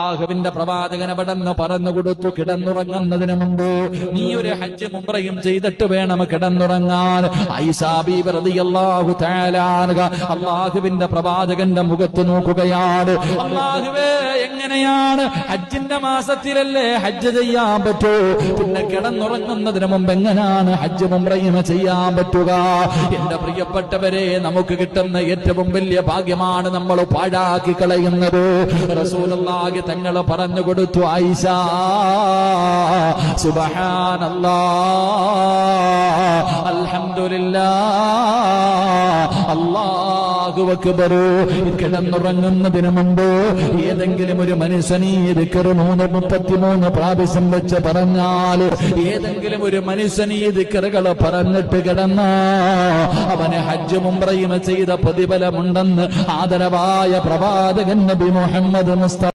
അല്ലാഹുവിന്റെ പ്രവാചകൻ അവിടെന്ന് പറഞ്ഞു കൊടുത്തു, കിടന്നുറങ്ങുന്നതിന് മുമ്പ് നീ ഒരു ഹജ്ജ് ഉംറയും ചെയ്തിട്ട് വേണം കിടന്നുറങ്ങാൻ. ആയിഷാ ബീവി റളിയല്ലാഹു തആല അൻഹ അല്ലാഹുവിന്റെ പ്രവാചകന്റെ മുഖത്ത് നോക്കുകയാണ്. അല്ലാഹുവേ, എങ്ങനെയാണ് ഹജ്ജിന്റെ മാസത്തിലല്ലേ ഹജ്ജ് ചെയ്യാൻ പറ്റൂ, പിന്നെ കിടന്നുറങ്ങുന്നതിന് മുമ്പ് എങ്ങനെയാണ് ഹജ്ജ് ഉംറയും ചെയ്യാൻ പറ്റുക? എന്റെ പ്രിയപ്പെട്ടവരെ, നമുക്ക് കിട്ടുന്ന ഏറ്റവും വലിയ ഭാഗ്യമാണ് നമ്മൾ പാഴാക്കി കളയുന്നത്. റസൂലുള്ളാഹി തങ്ങൾ പറഞ്ഞു കൊടുത്തു, ആയിഷ സുബ്ഹാനല്ലാഹ് അൽഹംദുലില്ലാഹ് അല്ലാഹു അക്ബർ. കിടന്നുറങ്ങുന്നതിന് മുമ്പ് ഏതെങ്കിലും ഒരു മനുഷ്യനീ ദിക്ർ 33 പ്രാവശ്യം വെച്ച് പറഞ്ഞാൽ, ഏതെങ്കിലും ഒരു മനുഷ്യനീ ദിക്റുകൾ പറഞ്ഞിട്ട് കിടന്ന അവന് ഹജ്ജ് ഉംറയും ചെയ്ത പ്രതിഫലമുണ്ടെന്ന് ആദരവായ പ്രവാചകൻ നബി മുഹമ്മദ് മുസ്തഫ